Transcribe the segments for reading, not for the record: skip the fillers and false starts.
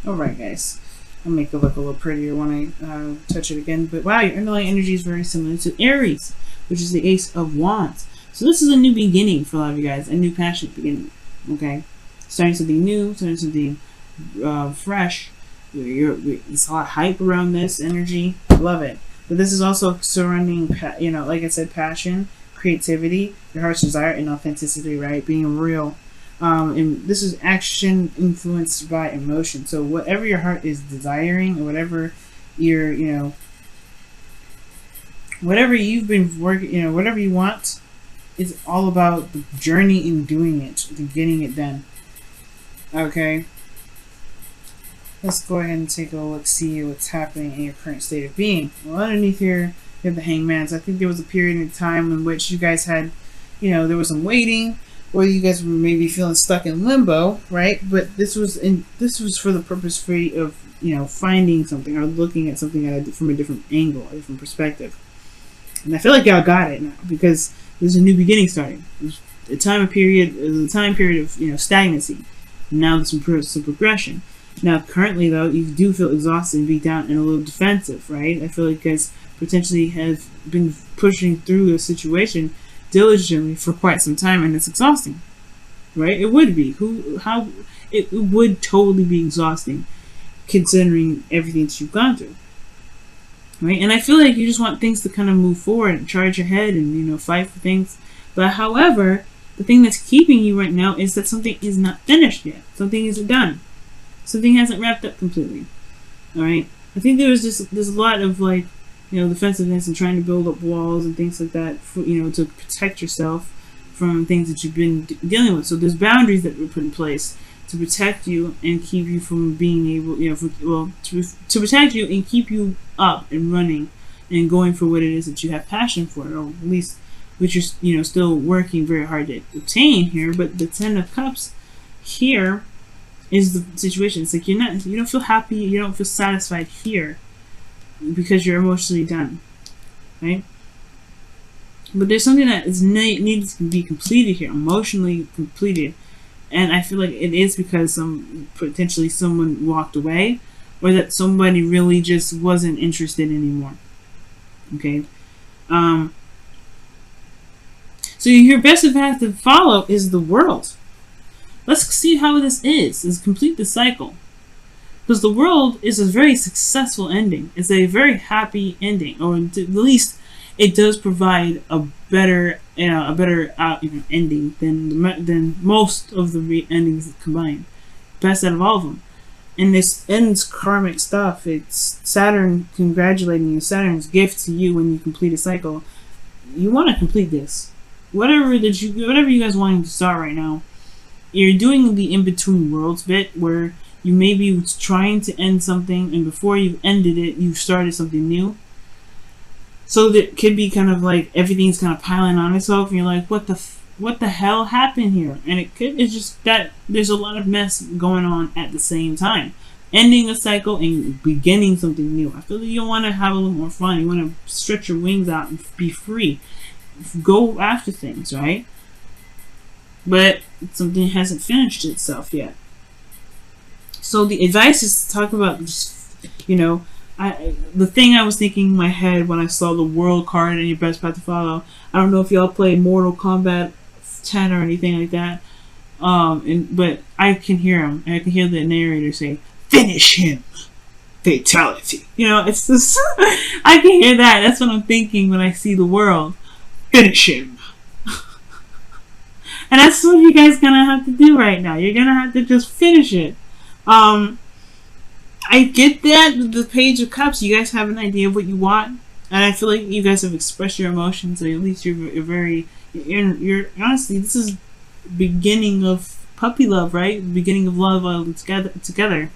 Alright, guys. I'll make it look a little prettier when I touch it again. But wow, your underlying energy is very similar to Aries, which is the Ace of Wands. So this is a new beginning for a lot of you guys, a new passionate beginning. Okay, starting something new, starting something fresh. It's a lot of hype around this energy. Love it. But this is also surrounding, like I said, passion, creativity, your heart's desire, and authenticity. Right, being real. And this is action influenced by emotion. So whatever your heart is desiring, or whatever you're, whatever you've been working, whatever you want, it's all about the journey in doing it, and getting it done. Okay. Let's go ahead and take a look, see what's happening in your current state of being. Well, underneath here, you have the Hangman. So I think there was a period of time in which you guys had, there was some waiting, or you guys were maybe feeling stuck in limbo, right? But this was for the purpose of finding something or looking at something from a different angle, a different perspective. And I feel like y'all got it now, because there's a new beginning starting. There's a time period of stagnancy. Now there's some progression. Now currently though, you do feel exhausted and beat down and a little defensive, right? I feel like you guys potentially have been pushing through a situation diligently for quite some time, and it's exhausting, right? It would be. It would totally be exhausting, considering everything that you've gone through, right? And I feel like you just want things to kind of move forward and charge ahead and fight for things. But however, the thing that's keeping you right now is that something is not finished yet. Something isn't done. Something hasn't wrapped up completely. All right. I think there's a lot of defensiveness and trying to build up walls and things like that for, to protect yourself from things that you've been dealing with. So there's boundaries that were put in place to protect you and keep you from being able, to protect you and keep you up and running and going for what it is that you have passion for, or at least which you're, still working very hard to obtain here. But the Ten of Cups here is the situation. It's like you don't feel happy, you don't feel satisfied here, because you're emotionally done, right? But there's something that is needs to be completed here, emotionally completed, and I feel like it is because potentially someone walked away, or that somebody really just wasn't interested anymore. Okay, so your best path to follow is the World. Let's see how this is. Let's complete the cycle. Because the World is a very successful ending. It's a very happy ending, or at least it does provide a better, ending than most of the endings combined. Best out of all of them. And this ends karmic stuff. It's Saturn congratulating you. Saturn's gift to you when you complete a cycle. You want to complete this. Whatever you guys wanting to start right now. You're doing the in-between worlds bit, where you maybe trying to end something, and before you've ended it, you've started something new. So that could be kind of like everything's kind of piling on itself, and you're like, what the hell happened here? And it's just that there's a lot of mess going on at the same time. Ending a cycle and beginning something new. I feel like you want to have a little more fun. You want to stretch your wings out and be free. Go after things, right? But something hasn't finished itself yet. So the advice is to talk about, the thing I was thinking in my head when I saw the World card and your best path to follow. I don't know if y'all play Mortal Kombat 10 or anything like that. But I can hear him. And I can hear the narrator say, "Finish him." Fatality. It's just, I can hear that. That's what I'm thinking when I see the World. Finish him. And that's what you guys gonna have to do right now. You're gonna have to just finish it. I get that the Page of Cups, you guys have an idea of what you want, and I feel like you guys have expressed your emotions, or at least you're honestly, this is beginning of puppy love, right? Beginning of love all together,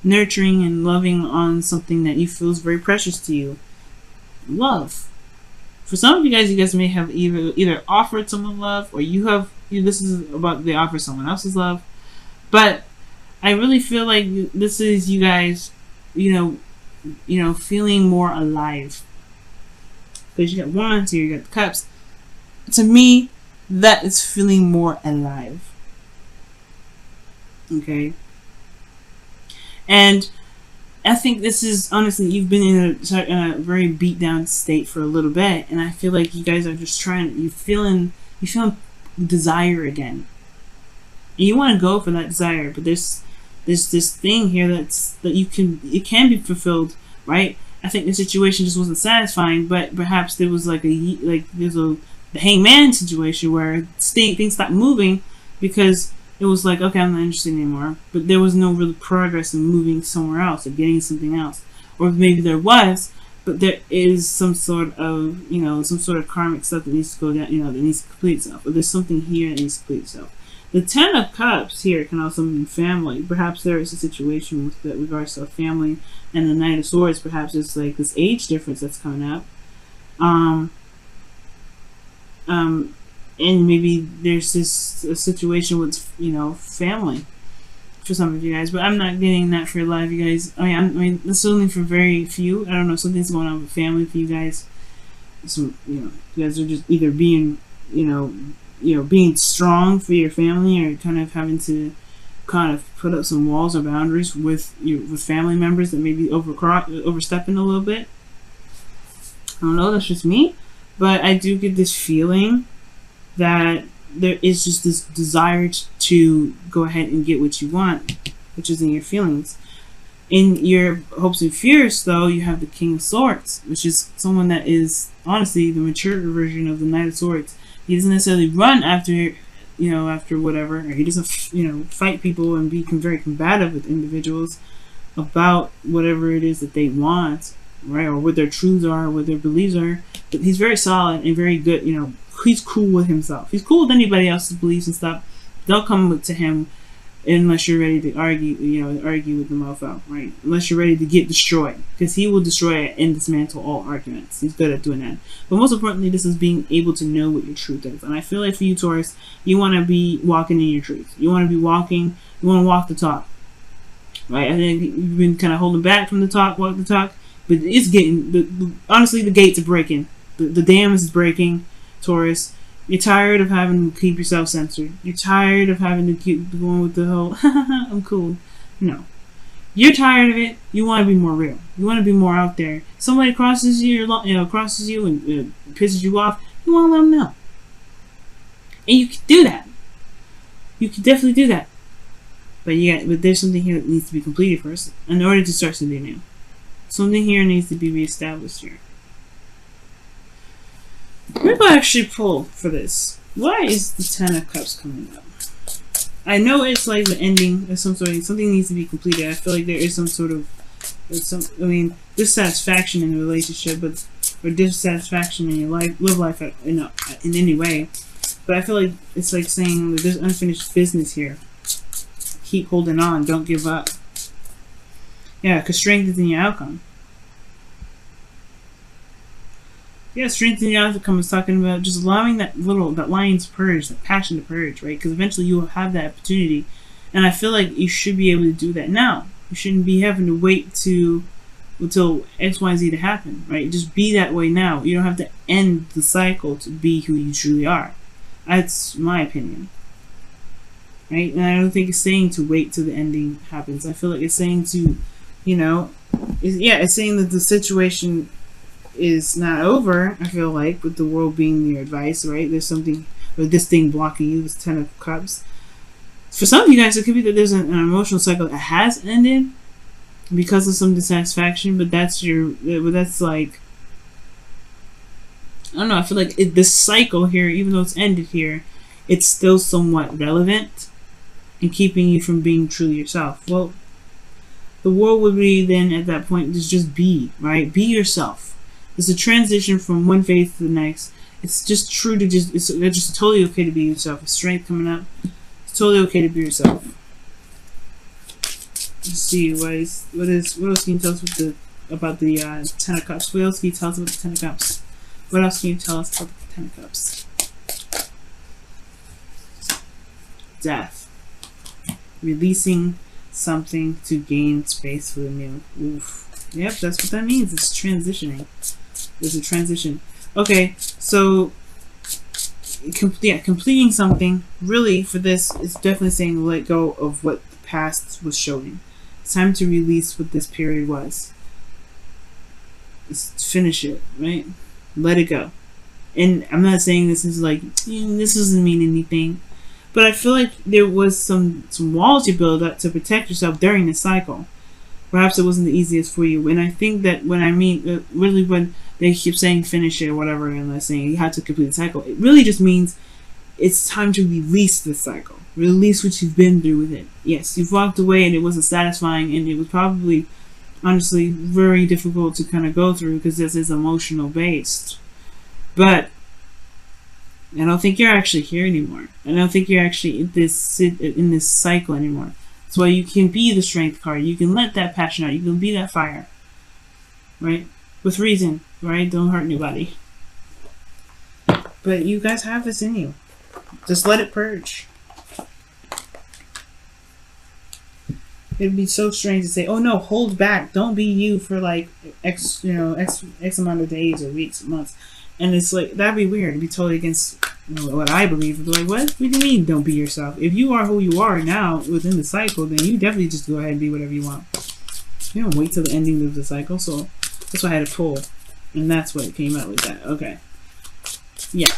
nurturing and loving on something that you feel is very precious to you. Love. For some of you guys may have either offered someone love, or this is about they offer someone else's love. But I really feel like this is you guys, feeling more alive. Because you got wands here, you got the cups. To me, that is feeling more alive. Okay? And I think this is, honestly, you've been in a very beat down state for a little bit, and I feel like you guys are just trying. You feeling desire again. And you want to go for that desire, but there's this thing here it can be fulfilled, right? I think the situation just wasn't satisfying, but perhaps there was there's the hangman situation where things stopped moving because it was like, okay, I'm not interested anymore. But there was no real progress in moving somewhere else or getting something else. Or maybe there was, but there is some sort of, some sort of karmic stuff that needs to go down, that needs to complete itself. Or there's something here that needs to complete itself. The Ten of Cups here can also mean family. Perhaps there is a situation with regards to a family, and the Knight of Swords, perhaps it's like this age difference that's coming up. And maybe there's a situation with, family for some of you guys, but I'm not getting that for a lot of you guys. I mean, this is only for very few. I don't know, something's going on with family for you guys. So, you guys are just either being, being strong for your family, or kind of having to kind of put up some walls or boundaries with family members that may be overstepping a little bit. I don't know, that's just me, but I do get this feeling that there is just this desire to go ahead and get what you want, which is in your feelings. In your hopes and fears, though, you have the King of Swords, which is someone that is honestly the mature version of the Knight of Swords. He doesn't necessarily run after whatever, or he doesn't, fight people and be very combative with individuals about whatever it is that they want, right, or what their truths are, what their beliefs are. But he's very solid and very good, he's cool with himself. He's cool with anybody else's beliefs and stuff. Don't come to him unless you're ready to argue with the mofo, right? Unless you're ready to get destroyed, because he will destroy and dismantle all arguments. He's good at doing that. But most importantly, this is being able to know what your truth is. And I feel like for you, Taurus, you want to be walking in your truth. You want to walk the talk, right? I think you've been kind of holding back from the talk, walk the talk, but it's getting, honestly, the gates are breaking. The dam is breaking, Taurus. You're tired of having to keep yourself censored. You're tired of having to keep going with the whole, I'm cool. No. You're tired of it. You want to be more real. You want to be more out there. Somebody crosses you and pisses you off, you want to let them know. And you can do that. You can definitely do that. But there's something here that needs to be completed first in order to start something new. Something here needs to be reestablished here. Maybe I'll actually pull for this. Why is the Ten of Cups coming up? I know it's like the ending of something needs to be completed. I feel like there is some sort of dissatisfaction in the relationship, or dissatisfaction in your love life in any way. But I feel like it's like saying that there's unfinished business here. Keep holding on. Don't give up. Yeah, because strength is in your outcome. Yeah, strength in the outcome is talking about just allowing that lion to purge, that passion to purge, right? Because eventually you will have that opportunity. And I feel like you should be able to do that now. You shouldn't be having to wait until X, Y, Z to happen, right? Just be that way now. You don't have to end the cycle to be who you truly are. That's my opinion. Right? And I don't think it's saying to wait till the ending happens. I feel like it's saying to, it's saying that the situation is not over, I feel like, with the world being your advice, right? There's something, or this thing blocking you, this Ten of Cups. For some of you guys, it could be that there's an emotional cycle that has ended because of some dissatisfaction, but that's like, I don't know, I feel like this cycle here, even though it's ended here, it's still somewhat relevant in keeping you from being truly yourself. Well, the world would be then at that point just be, right? Be yourself. It's a transition from one phase to the next. It's just true to it's just totally okay to be yourself. With strength coming up, it's totally okay to be yourself. Let's see what else can you tell us about the Ten of Cups? What else can you tell us about the Ten of Cups? What else can you tell us about the Ten of Cups? Death. Releasing something to gain space for the new. Oof. Yep, that's what that means. It's transitioning. There's a transition. Okay, so completing something really for this is definitely saying let go of what the past was showing. It's time to release what this period was. Just finish it, right? Let it go. And I'm not saying this is like, this doesn't mean anything, but I feel like there was some walls you build up to protect yourself during the cycle. Perhaps it wasn't the easiest for you. And I think that when I mean, really when they keep saying finish it or whatever, and they're saying you have to complete the cycle, it really just means it's time to release the cycle. Release what you've been through with it. Yes, you've walked away and it wasn't satisfying, and it was probably, honestly, very difficult to kind of go through because this is emotional based. But I don't think you're actually here anymore. I don't think you're actually in this cycle anymore. That's why you can be the strength card. You can let that passion out. You can be that fire. Right? With reason. Right? Don't hurt anybody. But you guys have this in you. Just let it purge. It'd be so strange to say, oh no, hold back. Don't be you for like X amount of days or weeks, months. And it's like, that'd be weird. It'd be totally against what I believe. It'd be like, what do you mean don't be yourself? If you are who you are now within the cycle, then you definitely just go ahead and be whatever you want. You don't wait till the ending of the cycle. So that's why I had to pull. And that's what it came out with that. Okay. Yeah.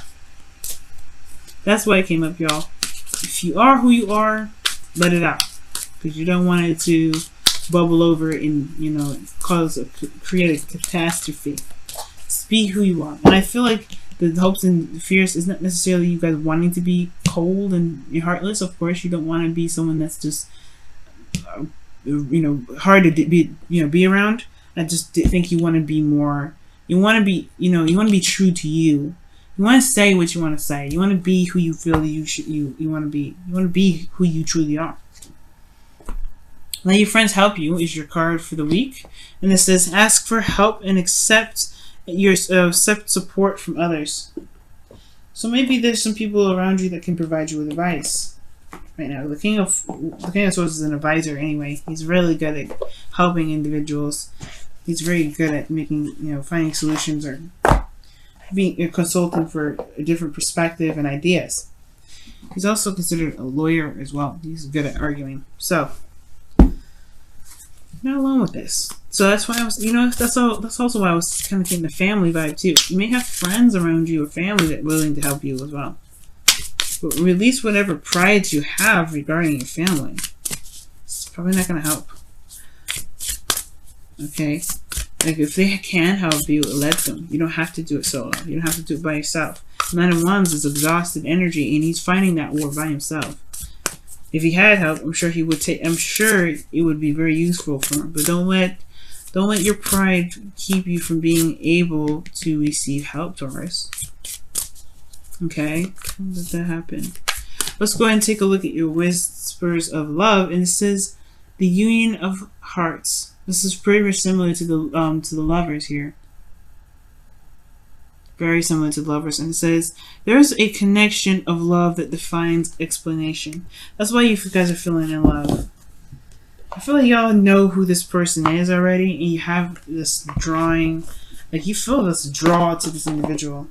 That's why it came up, y'all. If you are who you are, let it out. Because you don't want it to bubble over and, create a catastrophe. Just be who you are. And I feel like the hopes and fears is not necessarily you guys wanting to be cold and heartless. Of course, you don't want to be someone that's just, hard to be around. I just think you want to be more. You want to be, you want to be true to you. You want to say what you want to say. You want to be who you feel you want to be. You want to be who you truly are. Let your friends help you is your card for the week. And it says, ask for help and accept support from others. So maybe there's some people around you that can provide you with advice. Right now, the King of Swords is an advisor anyway. He's really good at helping individuals. He's very good at making, finding solutions or being a consultant for a different perspective and ideas. He's also considered a lawyer as well. He's good at arguing. So, not alone with this. So that's why I was, that's also why I was kind of getting the family vibe too. You may have friends around you or family that are willing to help you as well. But release whatever pride you have regarding your family. It's probably not going to help. Okay? Like, if they can help you, let them. You don't have to do it solo. You don't have to do it by yourself. Nine of Wands is exhausted energy, and he's fighting that war by himself. If he had help, I'm sure he would take. I'm sure it would be very useful for him. But don't let your pride keep you from being able to receive help, Taurus. Okay, don't let that happen. Let's go ahead and take a look at your whispers of love, and it says the union of hearts. This is pretty much similar to the lovers here. Very similar to lovers, and it says there's a connection of love that defines explanation. That's why you guys are feeling in love. I feel like y'all know who this person is already, and you have this drawing, like you feel this draw to this individual.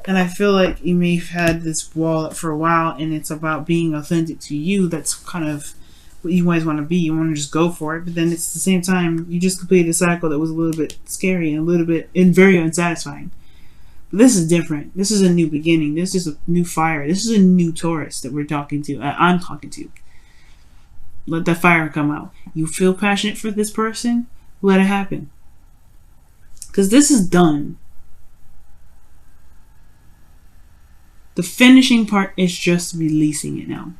And I feel like you may have had this wall up for a while, and it's about being authentic to you. That's kind of what you guys want to be. You want to just go for it, but then it's the same time you just completed a cycle that was a little bit scary and a little bit very unsatisfying. But this is different. This is a new beginning. This is a new fire. This is a new Taurus that we're talking to. I'm talking to. Let that fire come out. You feel passionate for this person? Let it happen. Because this is done. The finishing part is just releasing it now.